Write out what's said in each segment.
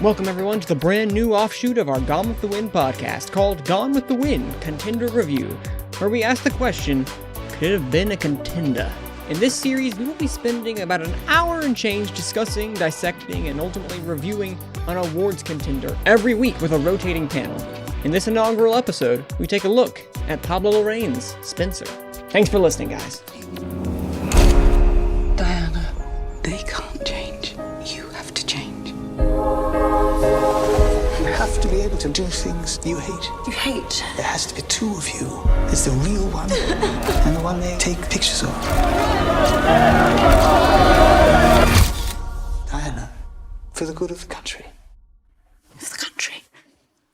Welcome everyone to the brand new offshoot of our Gone with the Wind podcast called Gone with the Wind Contender Review, where we ask the question, could it have been a contender? In this series, we will be spending about an hour and change discussing, dissecting, and ultimately reviewing an awards contender every week with a rotating panel. In this inaugural episode, we take a look at Pablo Larrain's Spencer. Thanks for listening, guys. Diana, they can't change. You have to change. You have to be able to do things you hate. You hate? There has to be two of you. There's the real one and the one they take pictures of. Diana, for the good of the country. For the country.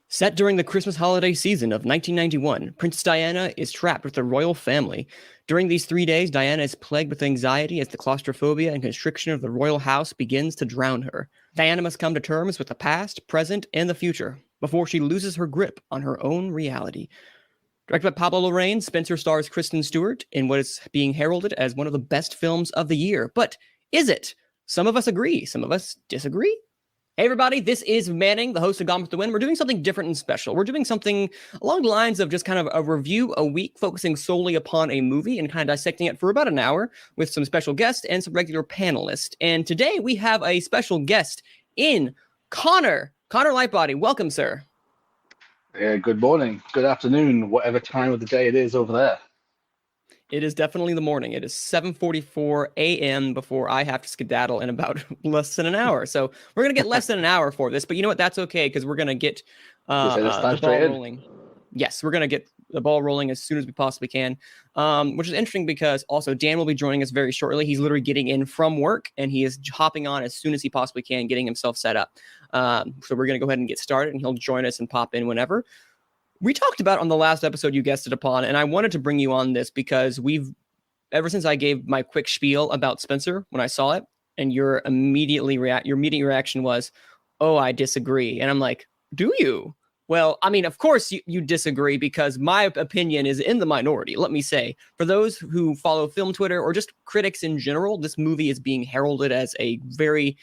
Set during the Christmas holiday season of 1991, Princess Diana is trapped with the royal family. During these 3 days, Diana is plagued with anxiety as the claustrophobia and constriction of the royal house begins to drown her. Diana must come to terms with the past, present, and the future before she loses her grip on her own reality. Directed by Pablo Larrain, Spencer stars Kristen Stewart in what is being heralded as one of the best films of the year. But is it? Some of us agree, some of us disagree. Hey everybody, this is Manning, the host of Gone with the Wind. We're doing something different and special. We're doing something along the lines of just kind of a review a week, focusing solely upon a movie and kind of dissecting it for about an hour with some special guests and some regular panelists. And today we have a special guest in Connor Lightbody. Welcome, sir. Good morning, good afternoon, whatever time of the day it is over there. It is definitely the morning. It is 7:44 a.m. before I have to skedaddle in about less than an hour. So we're going to get less than an hour for this. But you know what? That's okay because we're going to get the ball rolling. Yes, we're going to get the ball rolling as soon as we possibly can, which is interesting because also Dan will be joining us very shortly. He's literally getting in from work and he is hopping on as soon as he possibly can, getting himself set up. So we're going to go ahead and get started and he'll join us and pop in whenever. We talked about on the last episode you guessed it upon, and I wanted to bring you on this because ever since I gave my quick spiel about Spencer when I saw it, and your immediate reaction was, "Oh, I disagree," and I'm like, "Do you?" Well, I mean, of course you disagree because my opinion is in the minority. Let me say, for those who follow film Twitter or just critics in general, this movie is being heralded as a great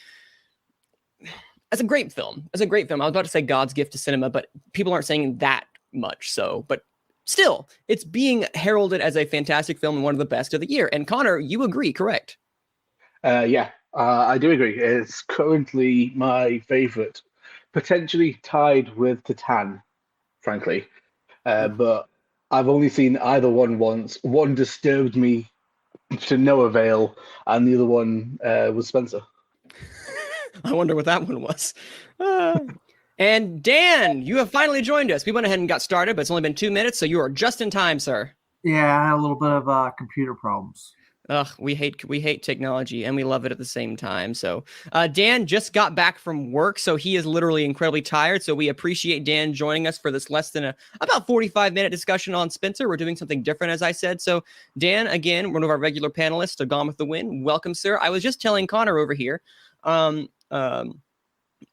film. As a great film. I was about to say God's gift to cinema, but people aren't saying that much so, but still it's being heralded as a fantastic film and one of the best of the year. And Connor, you agree, correct? I do agree. It's currently my favorite, potentially tied with Titan, frankly, but I've only seen either one once. One disturbed me to no avail and the other one was Spencer. I wonder what that one was. And Dan, you have finally joined us. We went ahead and got started, but it's only been 2 minutes, so you are just in time, sir. Yeah, I had a little bit of computer problems. Ugh, we hate technology, and we love it at the same time. So Dan just got back from work, so he is literally incredibly tired. So we appreciate Dan joining us for this less than about 45-minute discussion on Spencer. We're doing something different, as I said. So Dan, again, one of our regular panelists of Gone with the Wind. Welcome, sir. I was just telling Connor over here,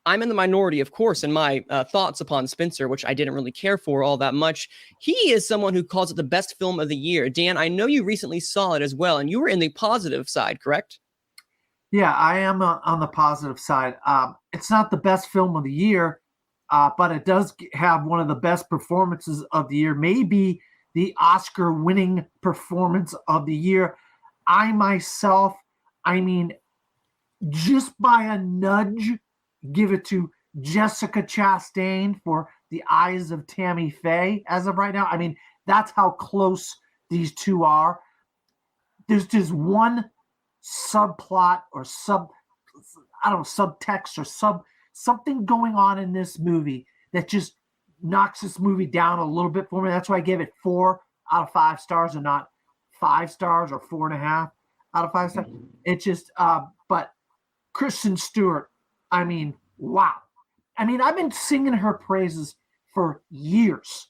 I'm in the minority, of course, in my thoughts upon Spencer, which I didn't really care for all that much. He is someone who calls it the best film of the year. Dan, I know you recently saw it as well, and you were in the positive side, correct? Yeah, I am on the positive side. It's not the best film of the year, but it does have one of the best performances of the year, maybe the Oscar-winning performance of the year. I myself, just by a nudge, give it to Jessica Chastain for The Eyes of Tammy Faye as of right now. I mean, that's how close these two are. There's just one subplot or subtext or something going on in this movie that just knocks this movie down a little bit for me. That's why I gave it 4 out of 5 stars and not 5 stars or 4.5 out of 5 stars. It's just, but Kristen Stewart, wow. I've been singing her praises for years.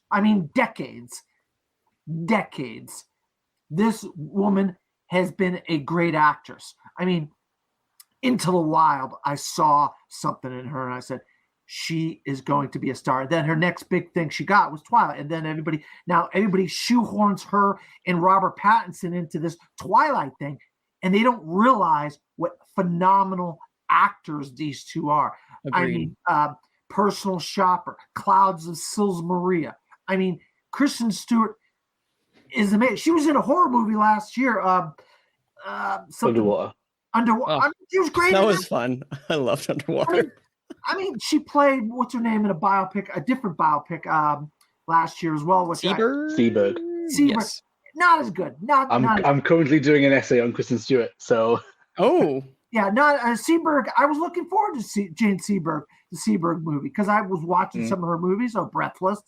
Decades. This woman has been a great actress. Into the Wild, I saw something in her and I said, she is going to be a star. Then her next big thing she got was Twilight. And then everybody shoehorns her and Robert Pattinson into this Twilight thing. And they don't realize what phenomenal actors these two are. I Agreed. mean, Personal Shopper, Clouds of Sils Maria. I mean, Kristen Stewart is amazing. She was in a horror movie last year. Underwater. Underwater. Oh, She was great. That was fun. I loved Underwater. I mean, she played what's her name in a biopic, a different biopic, last year as well. Seberg? Yes. Not as good. I'm currently doing an essay on Kristen Stewart, so. Oh. Yeah, not Seberg. I was looking forward to Jane Seberg, the Seberg movie, because I was watching some of her movies, Breathless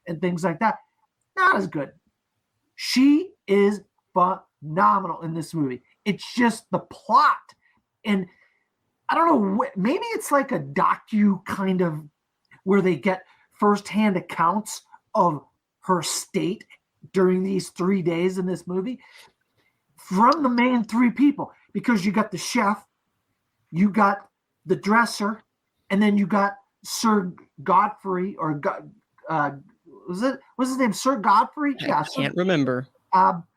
and things like that. Not as good. She is phenomenal in this movie. It's just the plot. And I don't know, maybe it's like a docu kind of where they get firsthand accounts of her state during these 3 days in this movie from the main three people, because you got the chef, you got the dresser, and then you got Sir Godfrey, or what's his name? Sir Godfrey? I can't remember.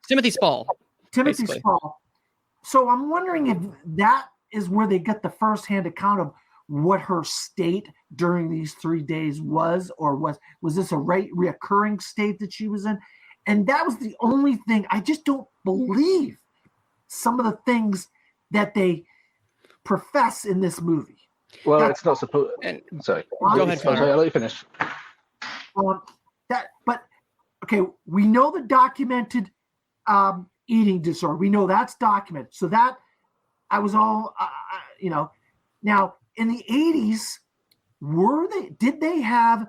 Timothy Spall. Timothy basically. Spall. So I'm wondering if that is where they get the firsthand account of what her state during these 3 days was, or was this a reoccurring state that she was in? And that was the only thing. I just don't believe some of the things that they profess in this movie. Well, it's not supposed. Sorry. Go ahead, Connor. I'll let you finish. But okay, we know the documented eating disorder. We know that's documented. So that I was all, Now in the 80s, did they have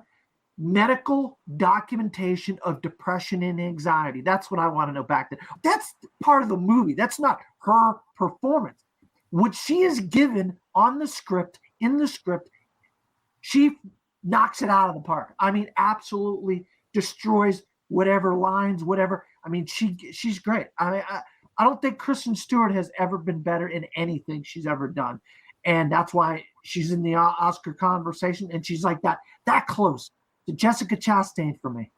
medical documentation of depression and anxiety? That's what I want to know back then. That's part of the movie. That's not her performance. What she is given on the script, in the script, she knocks it out of the park. I mean, absolutely destroys whatever lines, whatever. I mean, she's great. I don't think Kristen Stewart has ever been better in anything she's ever done. And that's why she's in the Oscar conversation, and she's like that close to Jessica Chastain for me.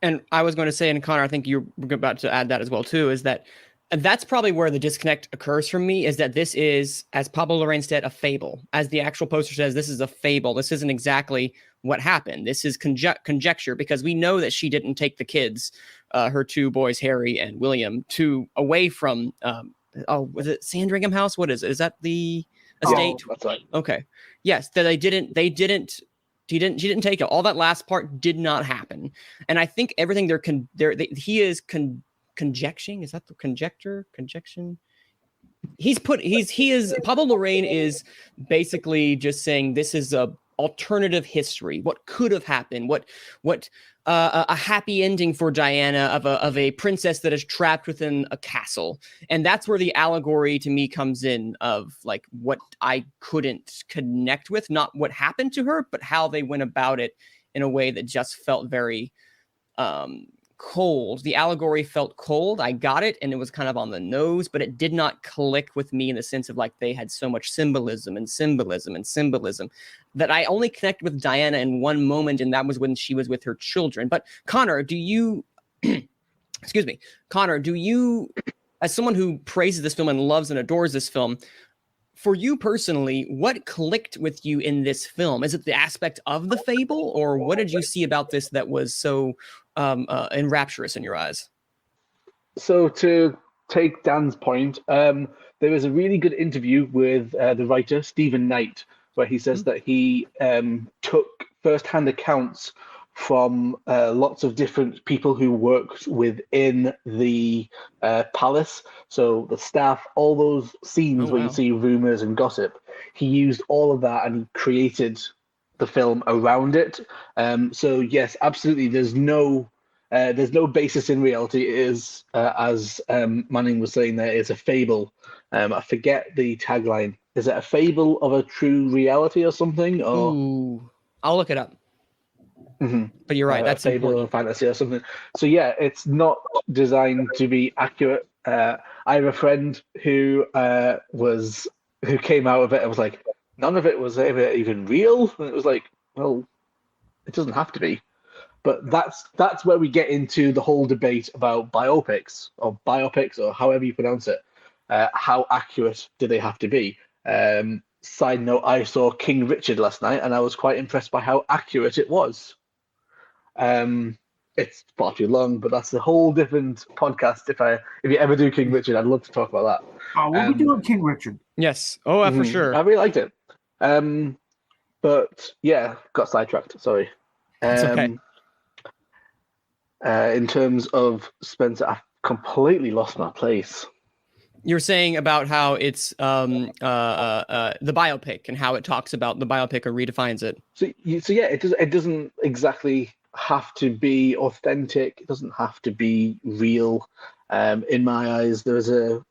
And I was going to say, and Connor, I think you're about to add that as well too, is that that's probably where the disconnect occurs for me, is that this is, as Pablo Larrain said, a fable. As the actual poster says, this is a fable. This isn't exactly what happened. This is conjecture, because we know that she didn't take the kids, her two boys, Harry and William, away from, was it Sandringham House? What is it? Is that the estate? Yeah, that's right. Okay. Yes, that she didn't take it. All that last part did not happen. And I think everything he is conjecturing. Is that the conjection? Pablo Larrain is basically just saying this is a alternative history. What could have happened? What a happy ending for Diana of a princess that is trapped within a castle. And that's where the allegory to me comes in, of like what I couldn't connect with, not what happened to her, but how they went about it in a way that just felt very cold. The allegory felt cold. I got it, and it was kind of on the nose, but it did not click with me in the sense of like they had so much symbolism that I only connected with Diana in one moment, and that was when she was with her children. But Connor, do you excuse me, Connor, do you, as someone who praises this film and loves and adores this film, for you personally, what clicked with you in this film? Is it the aspect of the fable, or what did you see about this that was so enrapturous in your eyes? So to take Dan's point, there was a really good interview with the writer Stephen Knight, where he says that he took first-hand accounts from lots of different people who worked within the palace. So the staff, all those scenes where you see rumors and gossip, he used all of that and he created the film around it. So yes, absolutely. There's no basis in reality. It is, as Manning was saying, there is a fable. I forget the tagline. Is it a fable of a true reality or something? Or Ooh, I'll look it up. Mm-hmm. But you're right. That's a fable important. or fantasy or something. So yeah, it's not designed to be accurate. I have a friend who came out of it and was like, none of it was ever even real. And it was like, well, it doesn't have to be. But that's where we get into the whole debate about biopics or however you pronounce it. How accurate do they have to be? Side note, I saw King Richard last night, and I was quite impressed by how accurate it was. It's far too long, but that's a whole different podcast. If you ever do King Richard, I'd love to talk about that. We'll be doing King Richard. Yes. Oh, for sure. I really liked it. But yeah, got sidetracked. Sorry. It's okay. In terms of Spencer, I've completely lost my place. You're saying about how it's the biopic and how it talks about the biopic or redefines it. So yeah, it doesn't exactly have to be authentic. It doesn't have to be real. In my eyes, there's a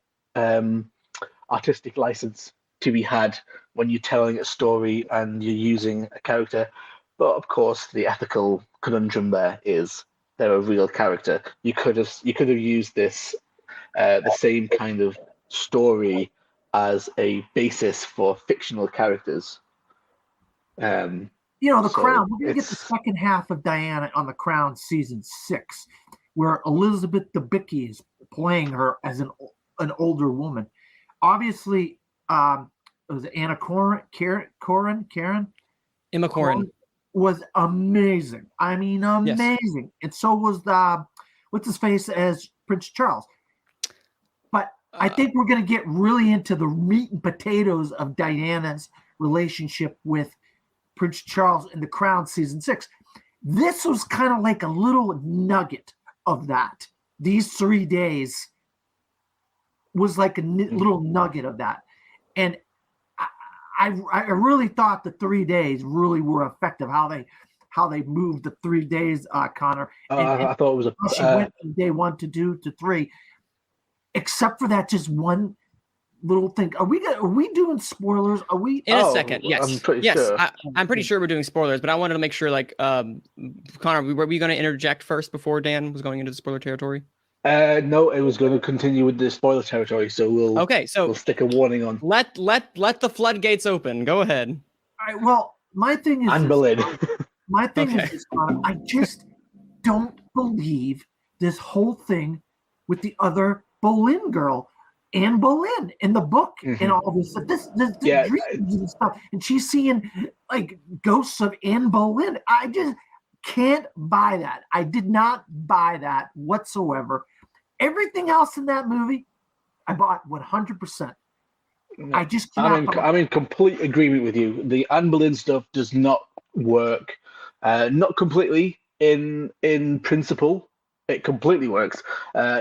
artistic license to be had when you're telling a story and you're using a character. But of course, the ethical conundrum there is they're a real character. You could have used this the same kind of story as a basis for fictional characters. The Crown. We're gonna get the second half of Diana on the Crown season 6, where Elizabeth Debicki is playing her as an older woman. Obviously, it was Anna Karen. Emma Corrin was amazing. I mean, amazing. Yes. And so was what's his face as Prince Charles. But I think we're going to get really into the meat and potatoes of Diana's relationship with Prince Charles in The Crown season 6. This was kind of like a little nugget of that. These 3 days was like a little nugget of that. And I really thought the 3 days really were effective. How they moved the 3 days, Connor. I thought it was she went from day 1 to 2 to 3, except for that just one little thing. Are we doing spoilers? Are we in a second? Yes, I'm pretty sure. I'm pretty sure we're doing spoilers, but I wanted to make sure. Like, Connor, were we going to interject first before Dan was going into the spoiler territory? No, it was going to continue with the spoiler territory, so we'll stick a warning on. Let the floodgates open. Go ahead. All right. Well, my thing is Anne Boleyn. My thing is, I just don't believe this whole thing with the other Boleyn girl, Anne Boleyn, in the book and all this. This dreams and stuff, and she's seeing like ghosts of Anne Boleyn. I just can't buy that. I did not buy that whatsoever. Everything else in that movie, I bought 100%. I just cannot. I'm in complete agreement with you. The Anne Boleyn stuff does not work. Not completely in principle. It completely works.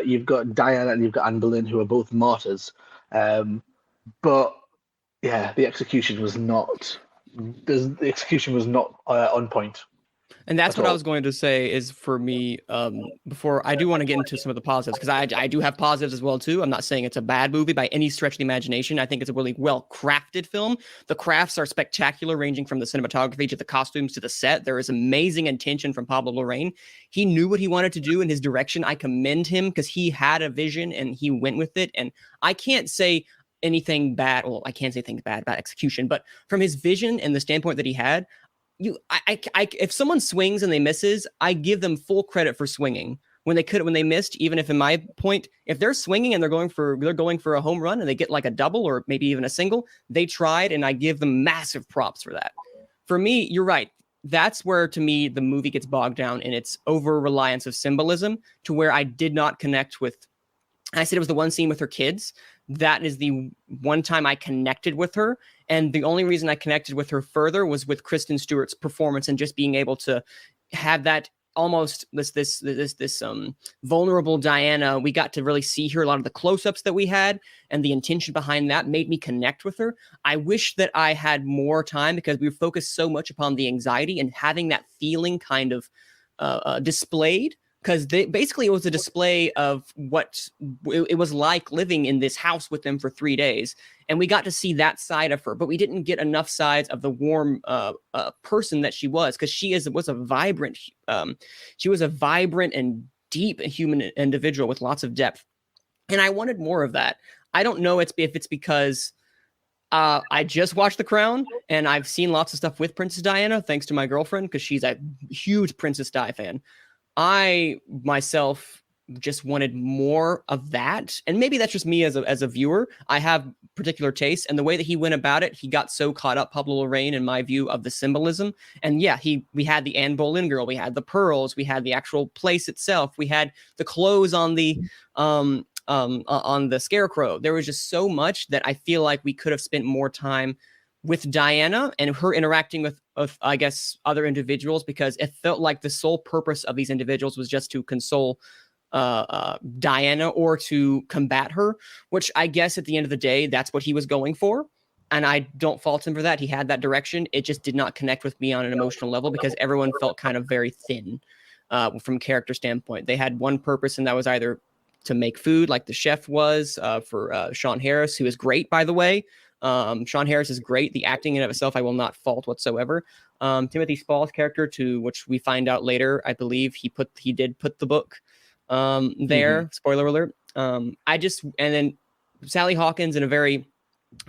You've got Diana and you've got Anne Boleyn, who are both martyrs. But yeah, the execution was not. The execution was not on point. And that's what I was going to say is for me, before I do want to get into some of the positives, because I do have positives as well, too. I'm not saying it's a bad movie by any stretch of the imagination. I think it's a really well-crafted film. The crafts are spectacular, ranging from the cinematography to the costumes to the set. There is amazing intention from Pablo Larrain. He knew what he wanted to do in his direction. I commend him because he had a vision and he went with it. And I can't say anything bad. Well, I can't say things bad about execution, but from his vision and the standpoint that he had, if someone swings and they misses, I give them full credit for swinging when they missed. Even if in my point, if they're swinging and they're going for a home run and they get like a double or maybe even a single, they tried, and I give them massive props for that. For me, you're right. That's where, to me, the movie gets bogged down in its over reliance of symbolism, to where I did not connect with. I said it was the one scene with her kids. That is the one time I connected with her. And the only reason I connected with her further was with Kristen Stewart's performance and just being able to have that almost this vulnerable Diana. We got to really see her. A lot of the close-ups that we had and the intention behind that made me connect with her. I wish that I had more time because we focused so much upon the anxiety and having that feeling kind of displayed. Because basically it was a display of what it was like living in this house with them for 3 days. And we got to see that side of her, but we didn't get enough sides of the warm person that she was, because she was a vibrant and deep human individual with lots of depth. And I wanted more of that. I don't know if it's because I just watched The Crown and I've seen lots of stuff with Princess Diana, thanks to my girlfriend, because she's a huge Princess Di fan. I myself just wanted more of that. And maybe that's just me as a viewer. I have particular tastes, and the way that he went about it, he got so caught up, Pablo Larrain, in my view, of the symbolism. And yeah, we had the Anne Boleyn girl, we had the pearls, we had the actual place itself, we had the clothes on the scarecrow. There was just so much that I feel like we could have spent more time with Diana and her interacting with I guess other individuals, because it felt like the sole purpose of these individuals was just to console Diana or to combat her, which I guess at the end of the day, that's what he was going for. And I don't fault him for that. He had that direction. It just did not connect with me on an emotional level because everyone felt kind of very thin from character standpoint. They had one purpose, and that was either to make food, like the chef was for Sean Harris, who is great, by the way. Sean Harris is great. The acting in of itself, I will not fault whatsoever. Timothy Spall's character, to which we find out later, I believe he did put the book there. Spoiler alert. And then Sally Hawkins in a very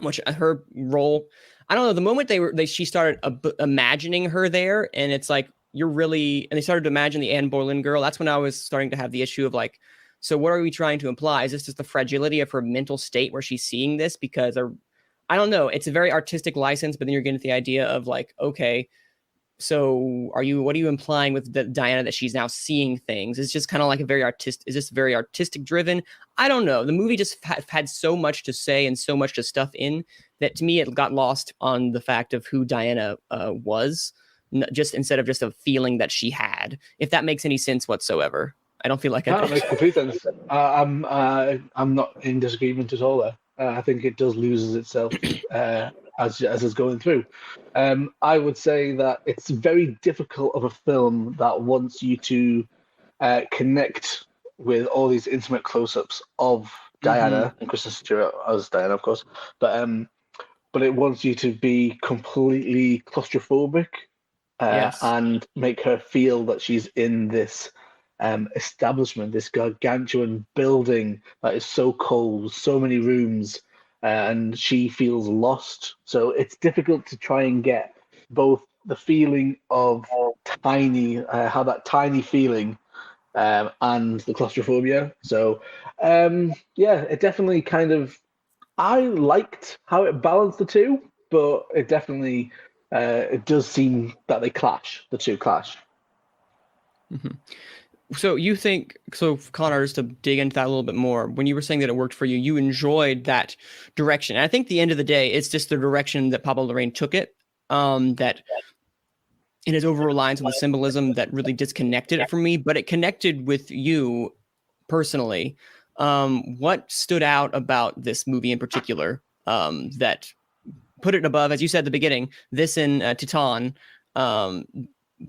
much her role. I don't know. The moment she started imagining her there, and it's like and they started to imagine the Anne Boleyn girl. That's when I was starting to have the issue of like, so what are we trying to imply? Is this just the fragility of her mental state where she's seeing this? Because I don't know. It's a very artistic license, but then you're getting the idea of like, okay, so what are you implying with Diana that she's now seeing things? It's just kind of like is this very artistic driven? I don't know. The movie just had so much to say and so much to stuff in that to me, it got lost on the fact of who Diana was, just instead of just a feeling that she had, if that makes any sense whatsoever. I don't feel like That makes complete sense. I'm not in disagreement at all there. I think it does lose itself as it's going through. I would say that it's very difficult of a film that wants you to connect with all these intimate close-ups of Diana and Kristen Stewart as Diana, of course, but it wants you to be completely claustrophobic and make her feel that she's in this establishment, this gargantuan building that is so cold, so many rooms, and she feels lost. So it's difficult to try and get both the feeling of how that tiny feeling, and the claustrophobia. So it definitely I liked how it balanced the two, but it definitely it does seem that the two clash. So you think, Connor, just to dig into that a little bit more, when you were saying that it worked for you, you enjoyed that direction. And I think at the end of the day, it's just the direction that Pablo Larrain took it, that in his over-reliance on the symbolism that really disconnected it from me, but it connected with you personally. What stood out about this movie in particular that put it above, as you said at the beginning, this in Titan,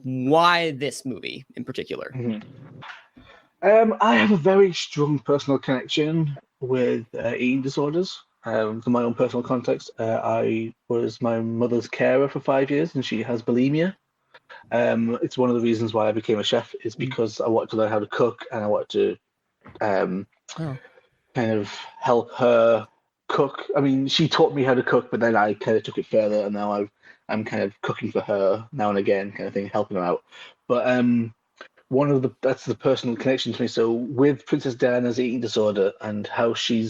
why this movie in particular? I have a very strong personal connection with eating disorders. For my own personal context, I was my mother's carer for 5 years, and she has bulimia. It's one of the reasons why I became a chef, is because I wanted to learn how to cook, and I wanted to kind of help her cook. I mean, she taught me how to cook, but then I kind of took it further, and now I'm kind of cooking for her now and again, kind of thing, helping her out. But that's the personal connection to me. So with Princess Diana's eating disorder and how she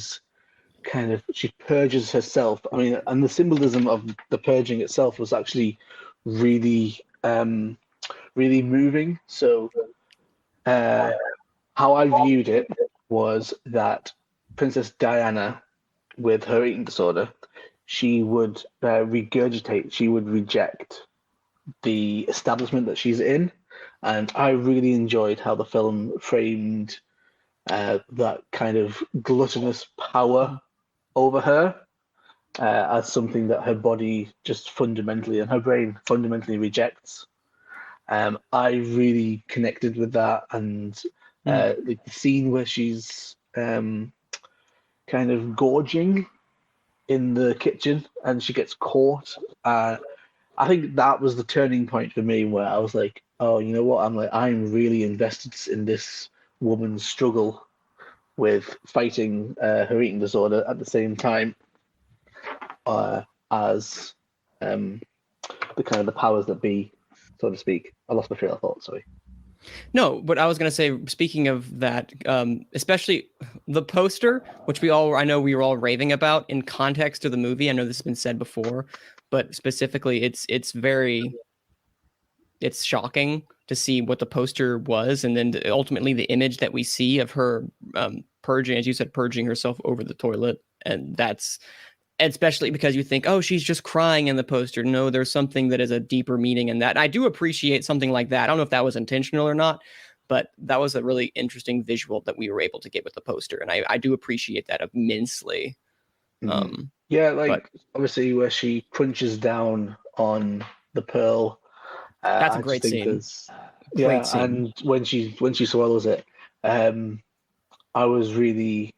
purges herself. I mean, and the symbolism of the purging itself was actually really, really moving. So how I viewed it was that Princess Diana, with her eating disorder, she would regurgitate, she would reject the establishment that she's in. And I really enjoyed how the film framed that kind of gluttonous power over her as something that her body just fundamentally and her brain fundamentally rejects. I really connected with that, and the scene where she's kind of gorging in the kitchen and she gets caught. I think that was the turning point for me, where I was like, oh, you know what? I'm really invested in this woman's struggle with fighting her eating disorder at the same time as the kind of the powers that be, so to speak. I lost my train of thought, sorry. No, but I was going to say, speaking of that, especially the poster, which I know we were all raving about in context of the movie. I know this has been said before, but specifically, it's shocking to see what the poster was, and then ultimately the image that we see of her purging, as you said, purging herself over the toilet, and that's especially because you think, oh, she's just crying in the poster. No, there's something that is a deeper meaning in that. And I do appreciate something like that. I don't know if that was intentional or not, but that was a really interesting visual that we were able to get with the poster, and I do appreciate that immensely. Yeah, like but obviously where she crunches down on the pearl. that's a I great just think scene. yeah, Scene. and when she swallows it, I was really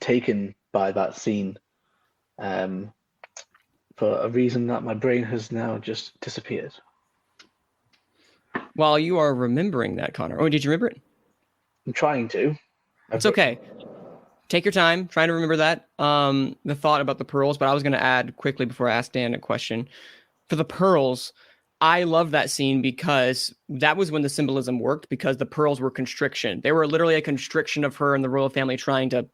taken by that scene, for a reason that my brain has now just disappeared. While you are remembering that, Connor, oh, did you remember it? I'm trying to. It's okay. Take your time trying to remember that. The thought about the pearls, but I was going to add quickly before I ask Dan a question. For the pearls, I love that scene because that was when the symbolism worked, because the pearls were constriction. They were literally a constriction of her and the royal family trying to.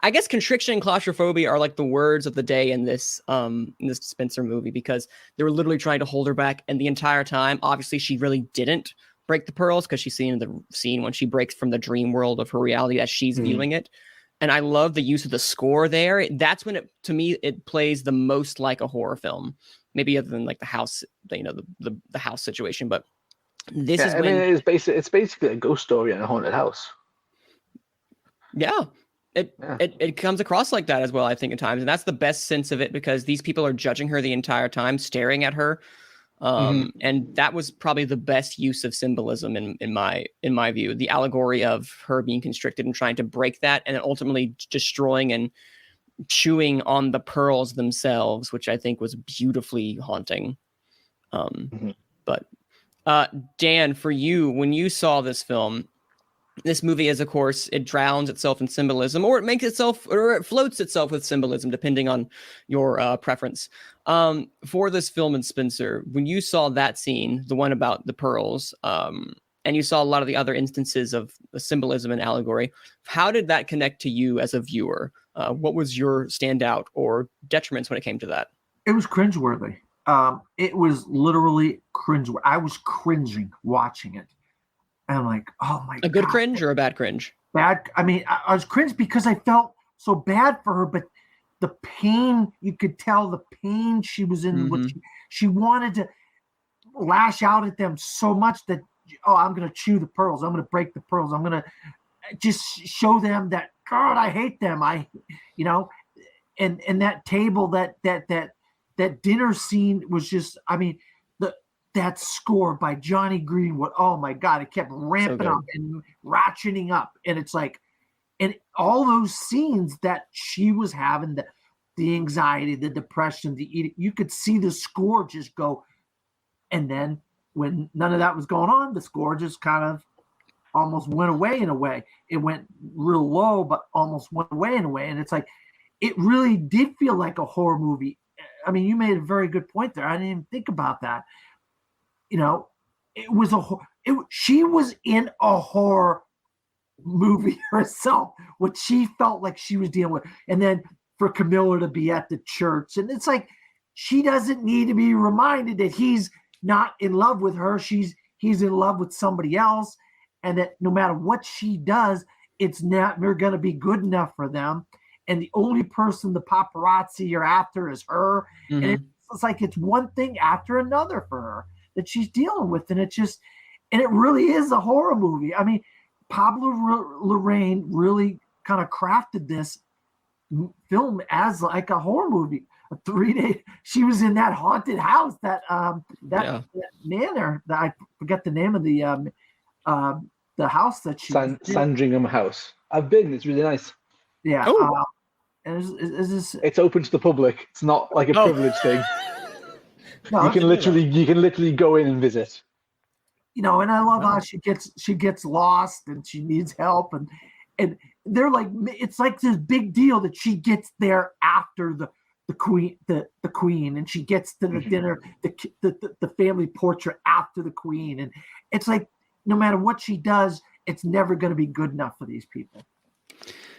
I guess constriction and claustrophobia are like the words of the day in this Spencer movie, because they were literally trying to hold her back, and the entire time, obviously, she really didn't break the pearls, because she's seen in the scene when she breaks from the dream world of her reality as she's viewing it. And I love the use of the score there. That's when to me, it plays the most like a horror film, maybe other than like the house, the house situation. But this is when it's basically a ghost story in a haunted house. Yeah. It comes across like that as well, I think, at times. And that's the best sense of it, because these people are judging her the entire time, staring at her. And that was probably the best use of symbolism in my view, the allegory of her being constricted and trying to break that, and then ultimately destroying and chewing on the pearls themselves, which I think was beautifully haunting. But Dan, for you, when you saw this film, this movie is, of course, it drowns itself in symbolism, or it floats itself with symbolism, depending on your preference. For this film in Spencer, when you saw that scene, the one about the pearls, and you saw a lot of the other instances of the symbolism and allegory, how did that connect to you as a viewer? What was your standout or detriments when it came to that? It was cringeworthy. It was literally cringe. I was cringing watching it. And I'm like, oh my God. A good cringe or a bad cringe? Bad. I mean, I was cringed because I felt so bad for her, but the pain, you could tell the pain she was in. She wanted to lash out at them so much that, I'm going to chew the pearls. I'm going to break the pearls. I'm going to just show them that, God, I hate them. And that table, that dinner scene was just, I mean, that score by Johnny Greenwood, oh my God, it kept ramping up and ratcheting up. And it's like, and all those scenes that she was having, the anxiety, the depression, the eating, you could see the score just go. And then when none of that was going on, the score just kind of almost went away in a way. It went real low, but almost went away in a way. And it's like, it really did feel like a horror movie. I mean, you made a very good point there. I didn't even think about that. It was she was in a horror movie herself, what she felt like she was dealing with. And then for Camilla to be at the church, and it's like, she doesn't need to be reminded that he's not in love with her. He's in love with somebody else. And that no matter what she does, it's never going to be good enough for them. And the only person the paparazzi are after is her. And it's like, it's one thing after another for her that she's dealing with. And it really is a horror movie. I mean, Pablo Larrain really kind of crafted this film as like a horror movie. A 3-day, she was in that haunted house, that manor, that I forget the name of the house that she Sandringham House. I've been, it's really nice. Yeah. And is this, it's open to the public. It's not like a privilege thing. No, you can literally go in and visit. And I love how she gets lost and she needs help, and they're like, it's like this big deal that she gets there after the queen, and she gets to the dinner, the family portrait after the queen, it's like no matter what she does, it's never going to be good enough for these people.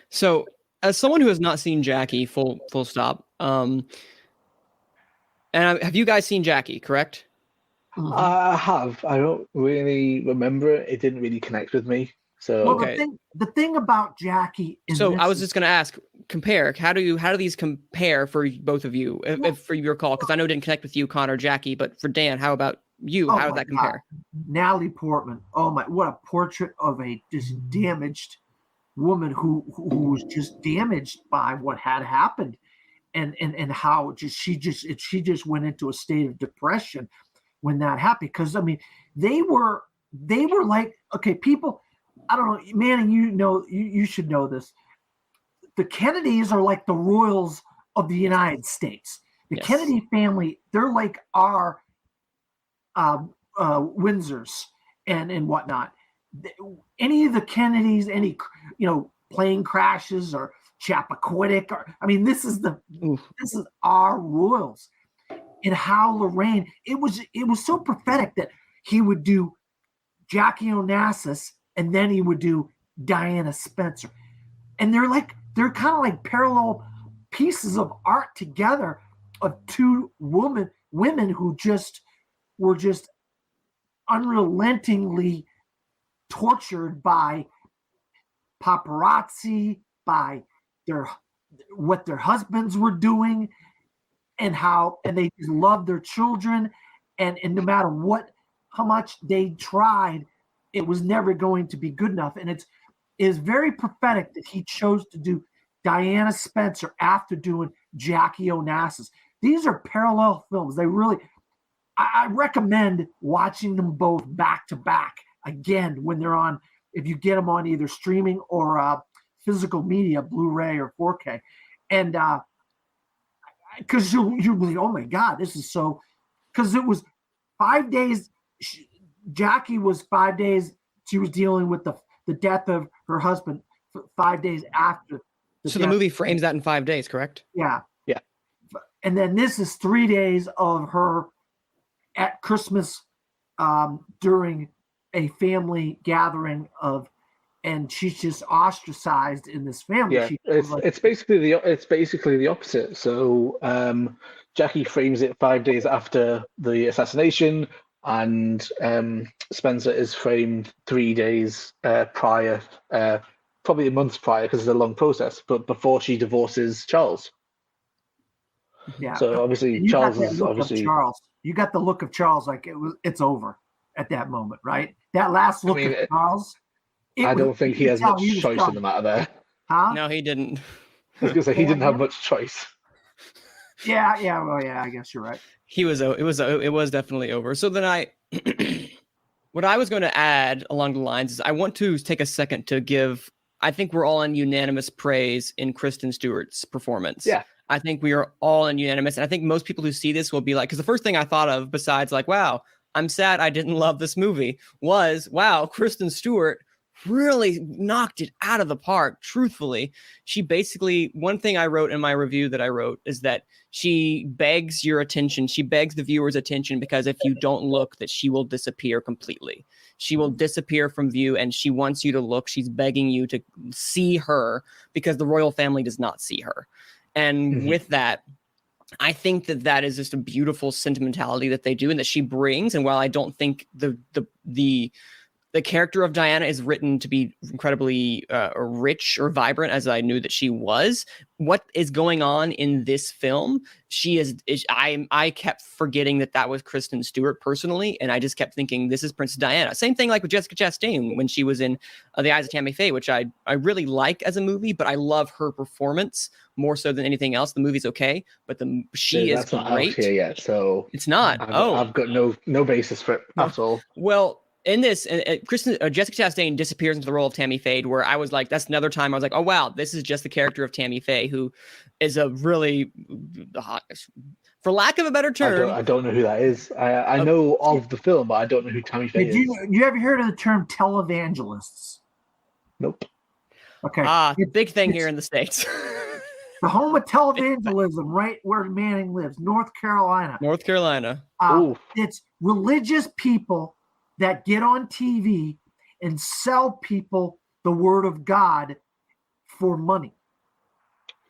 So, as someone who has not seen Jackie, full stop. Have you guys seen Jackie? Correct. Mhm. I have. I don't really remember it. It didn't really connect with me. So Well, Okay. the thing about Jackie in So this I was is- just going to ask, compare. How do these compare for both of you, if for your call? Because I know it didn't connect with you, Connor, Jackie, but for Dan, how about you? Oh How does my that compare? God. Natalie Portman. Oh my! What a portrait of a just damaged woman who was just damaged by what had happened, and how she just went into a state of depression when that happened. Because I mean, they were like, okay, people. I don't know, Manning. You should know this. The Kennedys are like the royals of the United States. The Yes. Kennedy family, they're like our Windsors and whatnot. Any of the Kennedys, any plane crashes or Chappaquiddick, this is our royals. And how Larrain, it was so prophetic that he would do Jackie Onassis and then he would do Diana Spencer, and they're kind of like parallel pieces of art together of two women who were just unrelentingly tortured by paparazzi, by what their husbands were doing, and they just loved their children, and no matter how much they tried, it was never going to be good enough. And it is very prophetic that he chose to do Diana Spencer after doing Jackie Onassis. These are parallel films. They really, I recommend watching them both back to back again when they're on, if you get them on either streaming or physical media, Blu-ray or 4K. And because you'll be, oh my God, this is so, because it was 5 days. Jackie was 5 days. She was dealing with the death of her husband 5 days after. The movie frames that in 5 days, correct? Yeah. Yeah. And then this is 3 days of her at Christmas during a family gathering and she's just ostracized in this family. Yeah, it's basically the opposite. So Jackie frames it 5 days after the assassination, and Spencer is framed 3 days prior, probably a month prior because it's a long process, but before she divorces Charles. Yeah. So obviously you Charles got that is look obviously. of Charles. You got the look of Charles like it's over at that moment, right? That last look of Charles. I don't think he has much choice in the matter there. Huh? No, he didn't. I was gonna say he didn't have much choice. Yeah. Well, yeah. I guess you're right. It was definitely over. So then what I was going to add along the lines is I want to take a second to give. I think we're all in unanimous praise in Kristen Stewart's performance. Yeah. I think we are all in unanimous, and I think most people who see this will be like, because the first thing I thought of, besides like, wow, I'm sad I didn't love this movie, was, wow, Kristen Stewart really knocked it out of the park. Truthfully, she basically, one thing I wrote in my review that I wrote is that she begs your attention. She begs the viewer's attention because if you don't look, that she will disappear completely. She will disappear from view, and she wants you to look. She's begging you to see her because the royal family does not see her. And with that, I think that is just a beautiful sentimentality that they do and that she brings. And while I don't think the character of Diana is written to be incredibly rich or vibrant, as I knew that she was, what is going on in this film, I kept forgetting that was Kristen Stewart personally, and I just kept thinking this is Princess Diana. Same thing like with Jessica Chastain when she was in The Eyes of Tammy Faye, which I really like as a movie, but I love her performance more so than anything else. The movie's okay, but she is that's not great. out here yet, so it's not. I've got no basis for it at all. Well, in this, Jessica Chastain disappears into the role of Tammy Faye, where I was like, that's another time I was like, oh, wow, this is just the character of Tammy Faye, who is a really, for lack of a better term. I don't know who that is. I know of the film, but I don't know who Tammy Faye is. You ever heard of the term televangelists? Nope. Okay. Big thing here in the States. The home of televangelism, right where Manning lives, North Carolina. North Carolina. It's religious people that get on TV and sell people the word of God for money.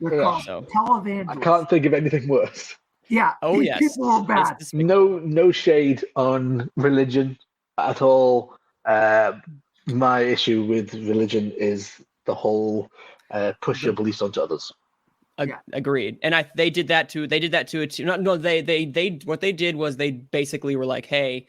They're called televangelists. I can't think of anything worse. Yeah. Oh, these yes. people are bad. No shade on religion at all. My issue with religion is the whole push your beliefs onto others. Agreed. And they did that too. They what they did was they basically were like, hey,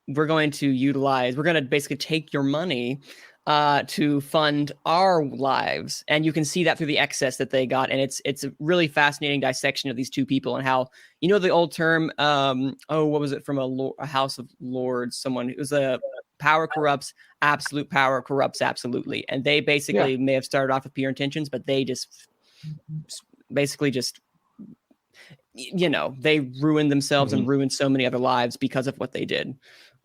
we're going to basically take your money to fund our lives. And you can see that through the excess that they got. And it's a really fascinating dissection of these two people and how, the old term, what was it from a House of Lords? It was a power corrupts, absolute power corrupts absolutely. And they basically may have started off with pure intentions, but they just basically they ruined themselves and ruined so many other lives because of what they did.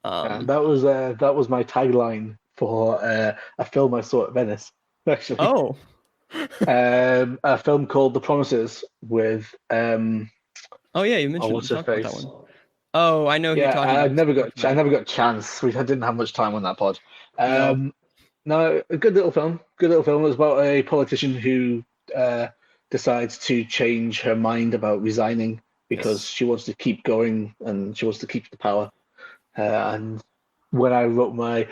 That was my tagline for a film I saw at Venice, actually. Oh. A film called The Promises with oh yeah, you mentioned what's her face? That one. Oh, I know who you're talking about. I never got a chance. I didn't have much time on that pod. No, a good little film. It was about a politician who decides to change her mind about resigning because she wants to keep going and she wants to keep the power. And when I wrote my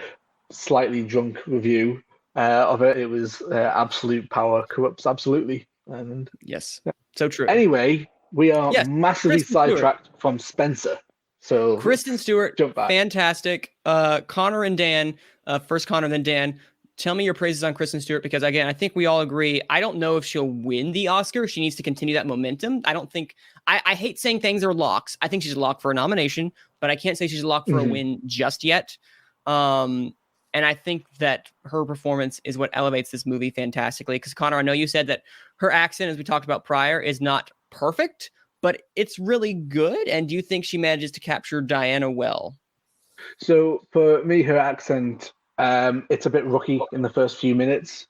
slightly drunk review of it, it was absolute power corrupts absolutely. And yes, so true. Anyway, we are massively sidetracked from Spencer. So Kristen Stewart, fantastic. Connor and Dan, first Connor, then Dan. Tell me your praises on Kristen Stewart, because again, I think we all agree. I don't know if she'll win the Oscar. She needs to continue that momentum. I don't think I hate saying things are locks. I think she's a lock for a nomination, but I can't say she's a lock for a win just yet. And I think that her performance is what elevates this movie fantastically. Because Connor, I know you said that her accent, as we talked about prior, is not perfect, but it's really good. And do you think she manages to capture Diana well? So for me, her accent, it's a bit rookie in the first few minutes.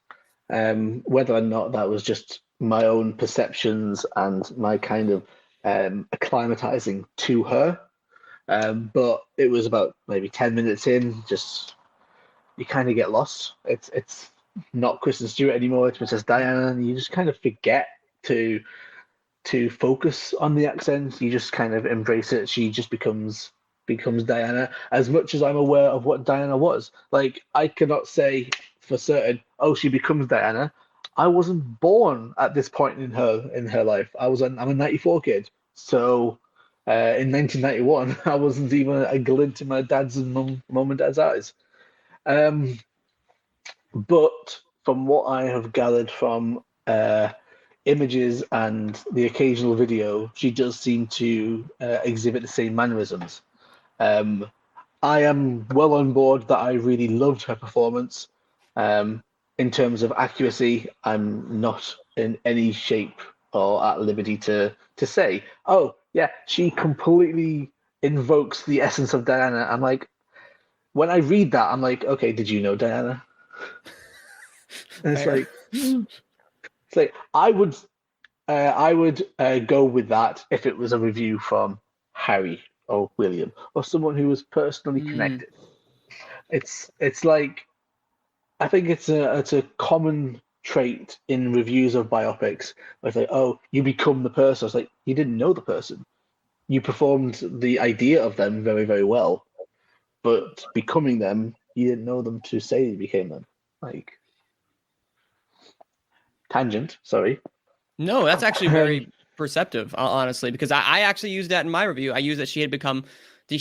Whether or not that was just my own perceptions and my kind of acclimatizing to her. But it was about maybe 10 minutes in, just you kind of get lost. It's not Kristen Stewart anymore, it's Princess Diana, and you just kind of forget to focus on the accent. You just kind of embrace it. She just becomes Diana, as much as I'm aware of what Diana was. Like, I cannot say for certain, she becomes Diana. I wasn't born at this point in her life. I'm a 94 kid. So in 1991, I wasn't even a glint in my dad's and mum and dad's eyes. But from what I have gathered from images and the occasional video, she does seem to exhibit the same mannerisms. I am well on board that I really loved her performance. In terms of accuracy, I'm not in any shape or at liberty to say, she completely invokes the essence of Diana. I'm like, when I read that, I'm like, okay, did you know Diana? And it's like I would go with that if it was a review from Harry or William or someone who was personally connected. It's like, I think it's a common trait in reviews of biopics where it's like, you become the person. It's like, you didn't know the person. You performed the idea of them very, very well, but becoming them, you didn't know them to say you became them. Like, tangent, sorry. No, that's actually very perceptive, honestly, because I actually used that in my review. I used that she had become, I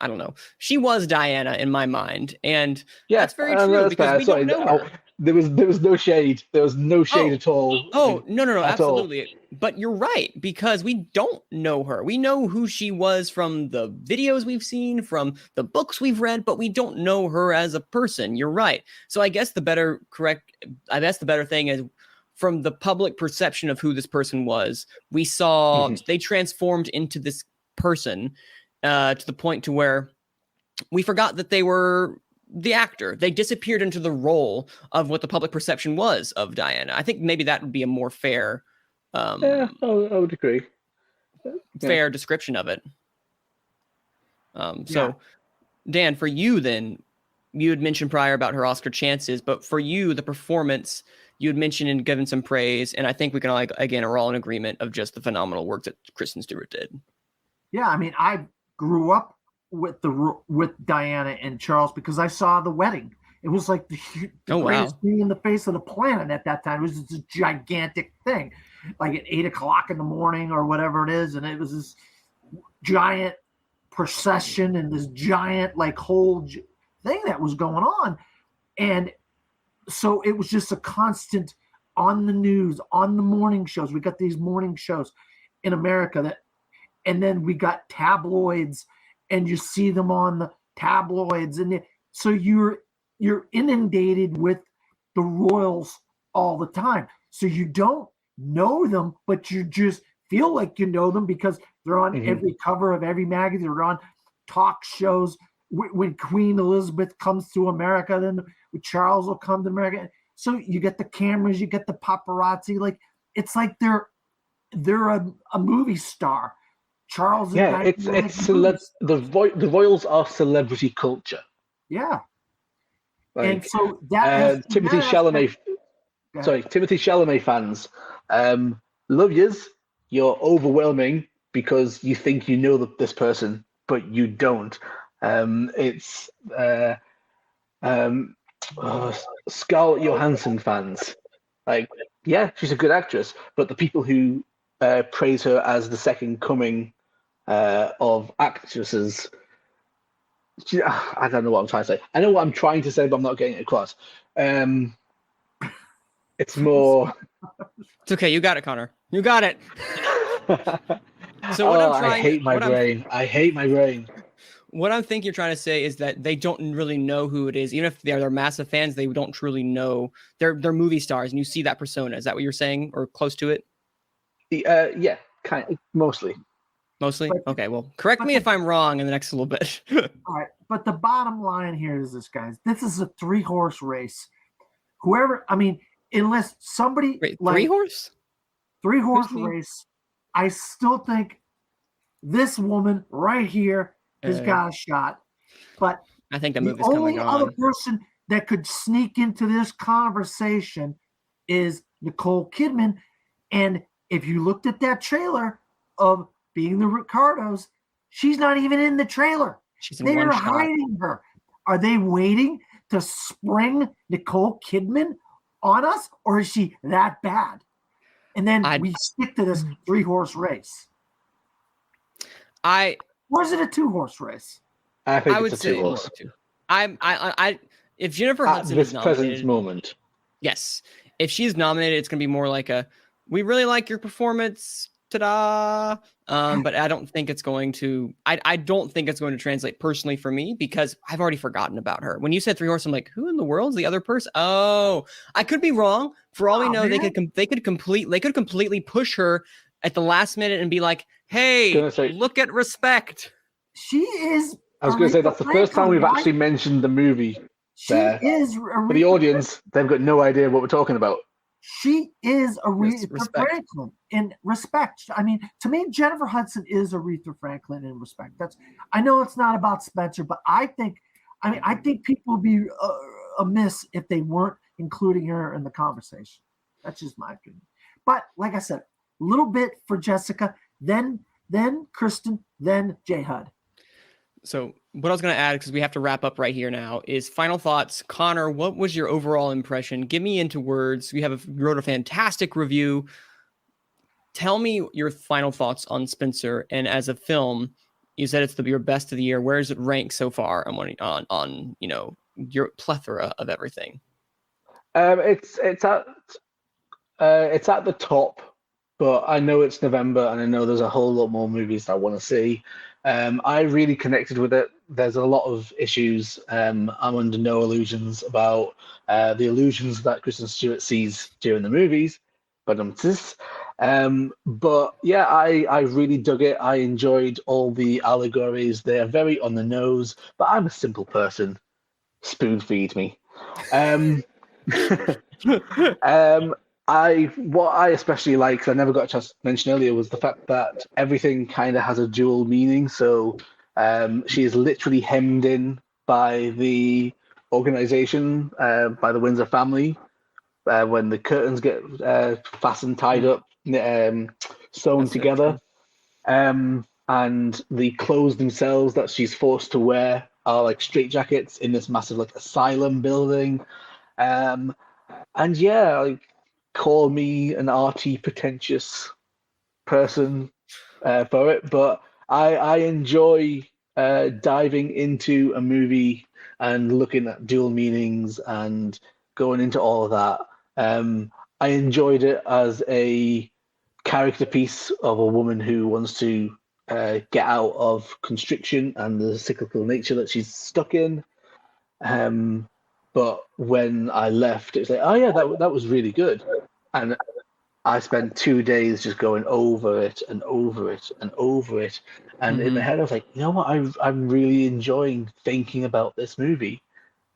don't know. She was Diana in my mind. And that's very true, because we don't know her. There was no shade. There was no shade at all. Oh, no, absolutely. But you're right, because we don't know her. We know who she was from the videos we've seen, from the books we've read, but we don't know her as a person. You're right. So I guess the better thing is, from the public perception of who this person was, we saw they transformed into this person to the point to where we forgot that they were the actor. They disappeared into the role of what the public perception was of Diana. I think maybe that would be a more fair I would agree. Fair description of it. So, Dan, for you then, you had mentioned prior about her Oscar chances, but for you, the performance you had mentioned and given some praise, and I think we can all, again, are all in agreement of just the phenomenal work that Kristen Stewart did. Yeah, I mean, I grew up with Diana and Charles because I saw The Wedding. It was like the greatest thing in the face of the planet at that time. It was just a gigantic thing, like at 8 o'clock in the morning or whatever it is, and it was this giant procession and this giant like whole thing that was going on, and so it was just a constant on the news, on the morning shows. We got these morning shows in America and then we got tabloids, and you see them on the tabloids, and so you're inundated with the royals all the time. So you don't know them, but you just feel like you know them because they're on every cover of every magazine. They're on talk shows. When Queen Elizabeth comes to America, then Charles will come to America. So you get the cameras, you get the paparazzi. Like it's like they're a movie star. Charles. Yeah, the royals are celebrity culture. Yeah. Like, and so Timothy Chalamet. Sorry, Timothy Chalamet fans, love yous. You're overwhelming because you think you know this person, but you don't. Scarlett Johansson fans, like, yeah, she's a good actress, but the people who praise her as the second coming of actresses, I don't know what I'm trying to say. I know what I'm trying to say, but I'm not getting it across. It's more. It's okay. You got it, Connor. You got it. So what I'm trying. I hate my brain. I hate my brain. What I think you're trying to say is that they don't really know who it is. Even if they're massive fans, they don't truly know. They're movie stars, and you see that persona. Is that what you're saying, or close to it? Yeah, kind of, mostly. Mostly? Okay, well, correct me if I'm wrong in the next little bit. All right, but the bottom line here is this, guys. This is a 3-horse race. Whoever, I mean, unless somebody... Wait, 3-horse? 3-horse race. I still think this woman right here has got a shot. But I think the movie's coming on. The only other person that could sneak into this conversation is Nicole Kidman. And if you looked at that trailer of Being the Ricardos, she's not even in the trailer. They're hiding her. Are they waiting to spring Nicole Kidman on us, or is she that bad? And then we stick to this 3-horse race. Or is it a 2-horse race? I think I it's a 2-horse. If Jennifer Hudson is nominated, present moment. Yes. If she's nominated, it's going to be more like we really like your performance. Ta-da. But I don't think it's going to, I don't think it's going to translate personally for me because I've already forgotten about her. When you said 3-horse, I'm like, who in the world is the other person? Oh, I could be wrong. For all we know, they could completely push her at the last minute and be like, hey, look at Respect. She is. I was going to say that's the first time we've actually mentioned the movie. She is. For the audience, they've got no idea what we're talking about. She is Aretha Franklin in Respect. I mean, to me, Jennifer Hudson is Aretha Franklin in Respect. I know it's not about Spencer, but I think people would be amiss if they weren't including her in the conversation. That's just my opinion. But like I said, a little bit for Jessica, then Kristen, then J. Hud. So what I was going to add, because we have to wrap up right here now, is final thoughts. Connor, what was your overall impression? Give me into words. You wrote a fantastic review. Tell me your final thoughts on Spencer. And as a film, you said it's your best of the year. Where does it rank so far on your plethora of everything? It's at the top, but I know it's November, and I know there's a whole lot more movies that I want to see. I really connected with it. There's a lot of issues. I'm under no illusions about the illusions that Kristen Stewart sees during the movies, but yeah, I really dug it. I enjoyed all the allegories. They are very on the nose, but I'm a simple person. Spoon feed me. What I especially liked, I never got a chance to mention earlier, was the fact that everything kind of has a dual meaning. So She is literally hemmed in by the organization, by the Windsor family, when the curtains get fastened, tied up, sewn That's so together. true. And the clothes themselves that she's forced to wear are like straitjackets in this massive like asylum building. And yeah, like, call me an arty, pretentious person for it, but I enjoy diving into a movie and looking at dual meanings and going into all of that. I enjoyed it as a character piece of a woman who wants to get out of constriction and the cyclical nature that she's stuck in. But when I left, it was like, oh yeah, that was really good, and I spent 2 days just going over it and over it and over it. And in my head, I was like, you know what? I'm really enjoying thinking about this movie.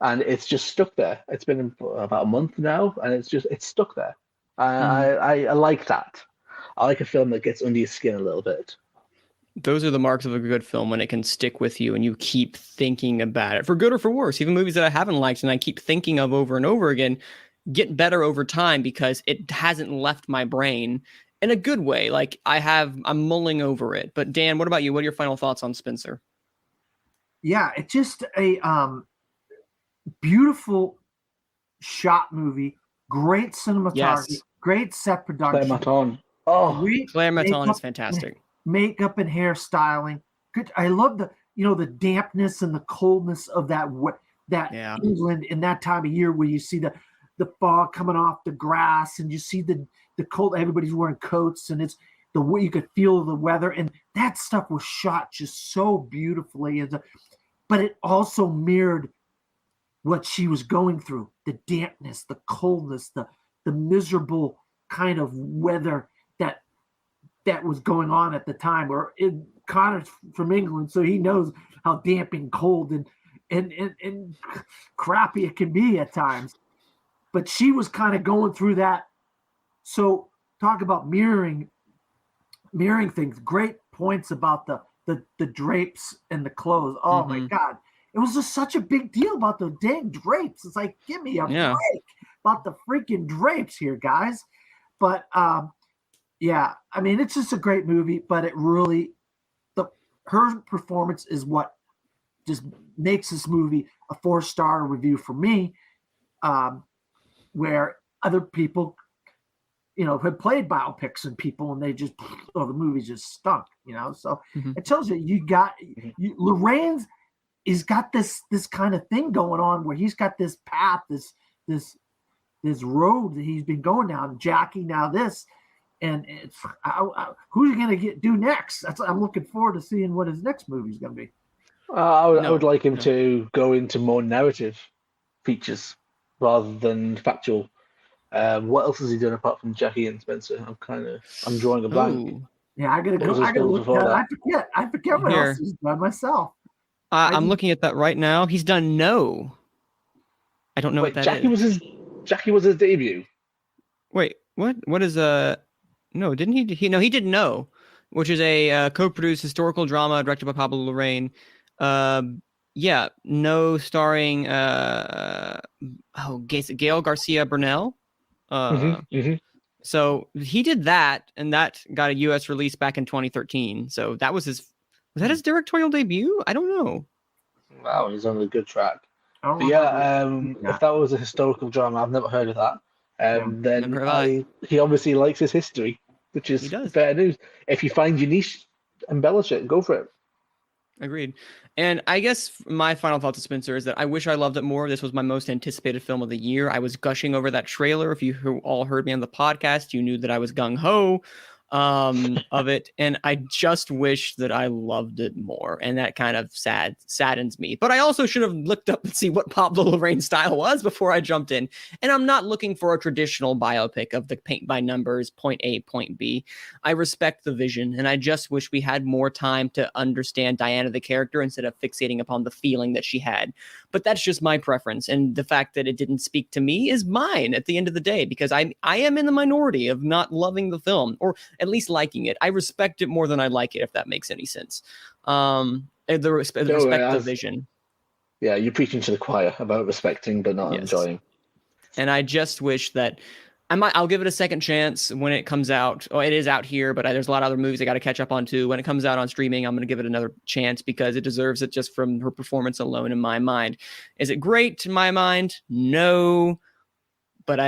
And it's just stuck there. It's been about a month now, and it's stuck there. I like that. I like a film that gets under your skin a little bit. Those are the marks of a good film, when it can stick with you and you keep thinking about it, for good or for worse. Even movies that I haven't liked and I keep thinking of over and over again get better over time because it hasn't left my brain in a good way. Like I'm mulling over it. But Dan, what about you? What are your final thoughts on Spencer? Yeah, it's just a beautiful shot movie, great cinematography, Yes. great set production. Claire Maton. Oh, Great Claire Maton makeup- is fantastic. Makeup and hairstyling. Good. I love the dampness and the coldness of that Yeah. England in that time of year, where you see the fog coming off the grass and you see the cold. Everybody's wearing coats, and it's the way you could feel the weather, and that stuff was shot just so beautifully. But it also mirrored what she was going through: the dampness, the coldness, the miserable kind of weather that was going on at the time. Connor's from England, so he knows how damp and cold and crappy it can be at times. But she was kind of going through that. So talk about mirroring things. Great points about the drapes and the clothes. Oh my God. It was just such a big deal about the dang drapes. It's like, give me a break about the freaking drapes here, guys. But yeah, I mean, it's just a great movie, but it really, her performance is what just makes this movie a 4-star review for me, where other people, had played biopics and people, and they just, the movie just stunk, So it tells you Larrain's, he's got this kind of thing going on where he's got this path, this road that he's been going down, Jackie, now this. And it's who's he going to do next? I'm looking forward to seeing what his next movie is going to be. I would like him to go into more narrative features rather than factual. What else has he done apart from Jackie and Spencer? I'm drawing a blank. Ooh. Yeah, I gotta go. I gotta look at that. I forget what else he's done myself. I'm looking at that right now. He's done No. I don't know what that Jackie is. Jackie was his debut. Wait, what? What is No, didn't he? He did No, which is a co-produced historical drama directed by Pablo Larrain. Yeah, No, starring Gail Garcia Bernal. So he did that, and that got a U.S. release back in 2013. So that was his directorial debut? I don't know. Wow, he's on a good track. If that was a historical drama, I've never heard of that. Then he obviously likes his history, which is fair news. If you find your niche, embellish it, go for it. Agreed. And I guess my final thought to Spencer is that I wish I loved it more. This was my most anticipated film of the year. I was gushing over that trailer. If you all heard me on the podcast, you knew that I was gung-ho of it, and I just wish that I loved it more, and that kind of saddens me. But I also should have looked up and see what Pablo Larrain's style was before I jumped in, and I'm not looking for a traditional biopic of the paint by numbers, point A, point B. I respect the vision, and I just wish we had more time to understand Diana the character instead of fixating upon the feeling that she had. But that's just my preference, and the fact that it didn't speak to me is mine at the end of the day, because I am in the minority of not loving the film, or at least liking it. I respect it more than I like it, if that makes any sense. The respect the vision. Yeah, you're preaching to the choir about respecting but not enjoying. And I just wish that I'll give it a second chance when it comes out. Oh, it is out here, but there's a lot of other movies I got to catch up on too. When it comes out on streaming, I'm going to give it another chance because it deserves it just from her performance alone in my mind. Is it great in my mind? No. But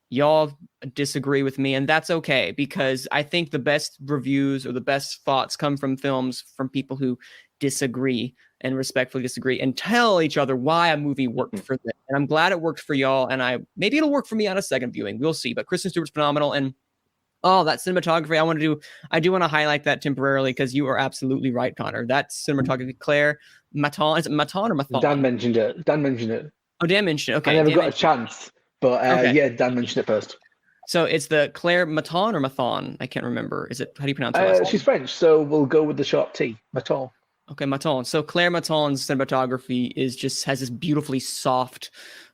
y'all disagree with me, and that's okay because I think the best reviews or the best thoughts come from films from people who disagree and respectfully disagree and tell each other why a movie worked for them. And I'm glad it worked for y'all, and maybe it'll work for me on a second viewing. We'll see. But Kristen Stewart's phenomenal, and that cinematography, I do want to highlight that temporarily because you are absolutely right, Connor. That cinematography, Claire Maton, is it Maton or Mathon? Dan mentioned it. Oh, Dan mentioned it. Okay. I never got a chance, but yeah, Dan mentioned it first. So it's the Claire Maton or Mathon? I can't remember. Is it, how do you pronounce it? She's French, so we'll go with the sharp T, Maton. Okay, Maton. So Claire Maton's cinematography has this beautifully soft,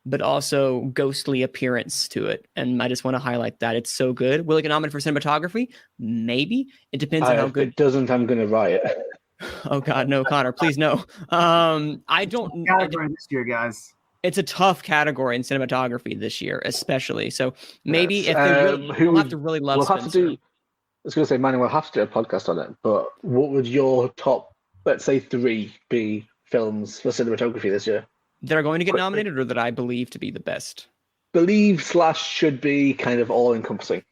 but also ghostly appearance to it. And I just want to highlight that. It's so good. Will it get nominated for cinematography? Maybe. It depends on how good. If it doesn't, I'm going to riot. Oh, God, no, Connor, please, no. I don't. Category this year, guys. It's a tough category in cinematography this year, especially. So maybe if they we'll have to really love we'll Spencer. Have to do, I was going to say, Manny, we'll have to do a podcast on it. But what would your top, let's say, 3 be films for cinematography this year? That are going to get nominated, or that I believe to be the best? Believe/should be kind of all-encompassing.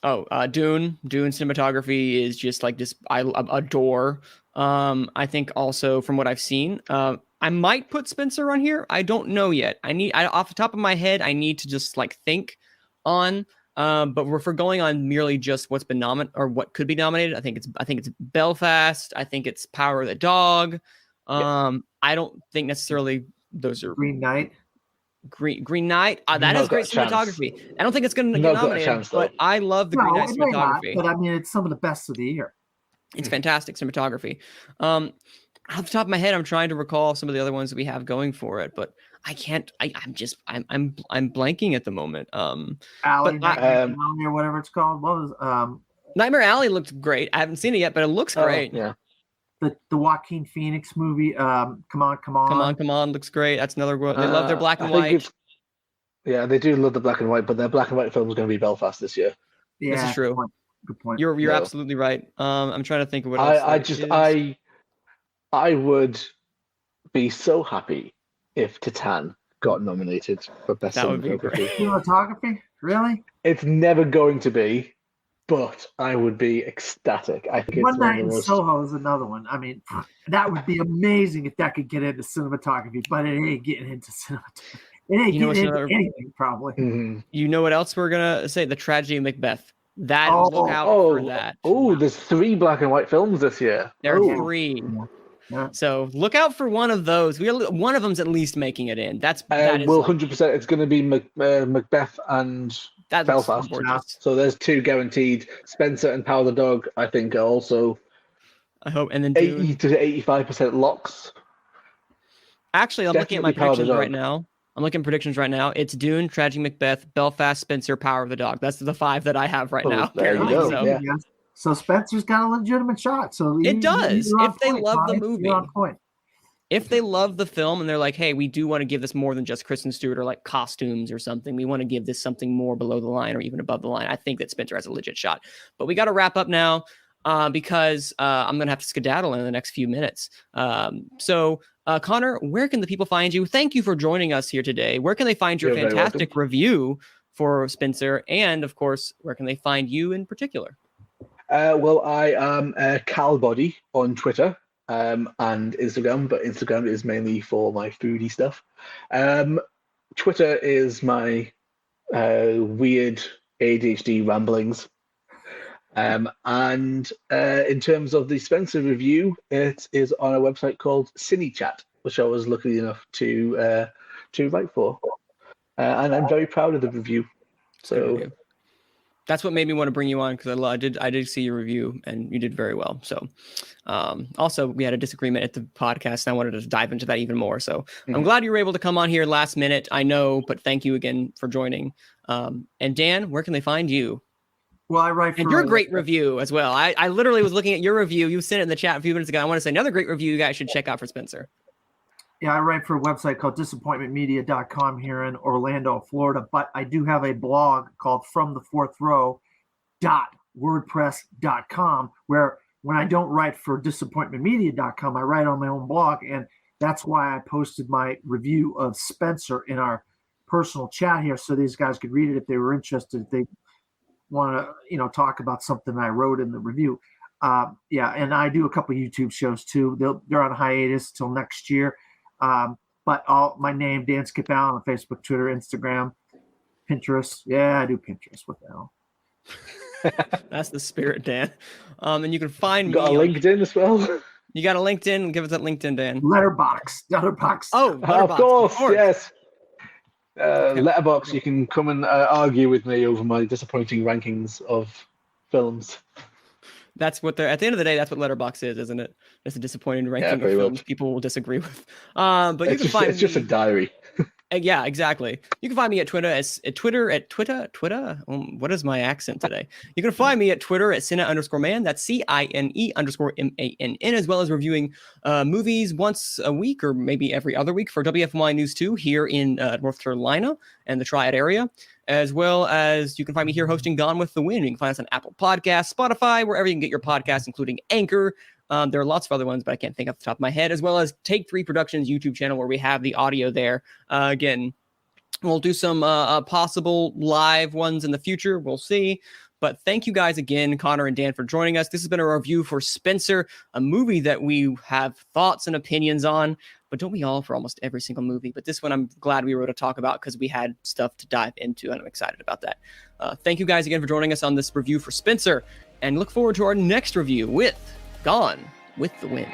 Oh, Dune cinematography is just like this. I adore. I think also from what I've seen, I might put Spencer on here. I don't know yet. Off the top of my head, I need to just like think on. But if we're going on merely just what's been nominated or what could be nominated, I think it's Belfast. I think it's Power of the Dog. I don't think necessarily those are Green Knight. Green Knight. That has great cinematography. I don't think it's going to get nominated, but I love the Green Knight cinematography. But I mean, it's some of the best of the year. It's fantastic cinematography. Off the top of my head, I'm trying to recall some of the other ones that we have going for it, but I can't. I'm blanking at the moment. Alley, or whatever it's called. What was Nightmare Alley looked great. I haven't seen it yet, but it looks great. Yeah. The Joaquin Phoenix movie, Come On, looks great. That's another one. They love their black and white. Yeah, they do love the black and white, but their black and white film is going to be Belfast this year. Yeah, this is true. Good point. You're absolutely right. I'm trying to think of what else. I would be so happy if Titan got nominated for best cinematography. Cinematography, really? It's never going to be. But I would be ecstatic. I think One Night in Soho is another one. I mean, that would be amazing if that could get into cinematography, but it ain't getting into cinematography. It ain't getting into anything, probably. Mm-hmm. You know what else we're going to say? The Tragedy of Macbeth. Look out for that. Oh, there's 3 black and white films this year. There are 3. Yeah. So look out for one of those. One of them's at least making it in. That is 100%. It's going to be Macbeth and Belfast. So there's 2 guaranteed. Spencer and Power the Dog, I think, are also. I hope, and then 80 to 85% locks. Actually, I'm looking at my predictions right now. It's Dune, Tragedy Macbeth, Belfast, Spencer, Power of the Dog. That's the 5 that I have right now. There you go. So. Yeah. So Spencer's got a legitimate shot. So it does. If they love the movie. You're on point. If they love the film and they're like, hey, we do want to give this more than just Kristen Stewart or like costumes or something. We want to give this something more below the line or even above the line. I think that Spencer has a legit shot. But we got to wrap up now because I'm going to have to skedaddle in the next few minutes. So Connor, where can the people find you? Thank you for joining us here today. Where can they find your fantastic review for Spencer? And of course, where can they find you in particular? Well, I am Calbody on Twitter and Instagram, but Instagram is mainly for my foodie stuff. Twitter is my weird ADHD ramblings. And in terms of the Spencer review, it is on a website called CineChat, which I was lucky enough to write for. And I'm very proud of the review. So. That's what made me want to bring you on because I did see your review and you did very well. So also we had a disagreement at the podcast and I wanted to dive into that even more. So I'm glad you were able to come on here last minute. I know, but thank you again for joining. And Dan, where can they find you? Well, I write for And your great review as well. I literally was looking at your review. You sent it in the chat a few minutes ago. I want to say another great review you guys should check out for Spencer. Yeah, I write for a website called disappointmentmedia.com here in Orlando, Florida. But I do have a blog called FromTheFourthRow.wordpress.com, where when I don't write for disappointmentmedia.com, I write on my own blog. And that's why I posted my review of Spencer in our personal chat here, so these guys could read it if they were interested. If they want to, talk about something I wrote in the review. And I do a couple of YouTube shows too. They're on hiatus till next year. But my name, Dan Skip Allen, on Facebook, Twitter, Instagram, Pinterest. Yeah, I do Pinterest. What the hell? That's the spirit, Dan. And you can find me. Got a LinkedIn as well. You got a LinkedIn? Give us that LinkedIn, Dan. Letterboxd. Oh, Letterboxd, of course, yes. Letterboxd, you can come and argue with me over my disappointing rankings of films. That's what they're at the end of the day. That's what Letterboxd is, isn't it? It's a disappointing ranking of films people will disagree with. But you can find it's just a diary. Yeah, exactly. You can find me at Twitter Twitter. What is my accent today? You can find me at Twitter at Cine_man. That's CINE_MANN, as well as reviewing movies once a week or maybe every other week for WFMY News 2 here in North Carolina and the Triad area. As well as you can find me here hosting Gone with the Wind. You can find us on Apple Podcasts, Spotify, wherever you can get your podcasts, including Anchor. There are lots of other ones, but I can't think off the top of my head, as well as Take 3 Productions YouTube channel where we have the audio there. Again, we'll do some possible live ones in the future. We'll see. But thank you guys again, Connor and Dan, for joining us. This has been a review for Spencer, a movie that we have thoughts and opinions on. But don't we all for almost every single movie? But this one I'm glad we were able to talk about because we had stuff to dive into, and I'm excited about that. Thank you guys again for joining us on this review for Spencer, and look forward to our next review with Gone with the Wind.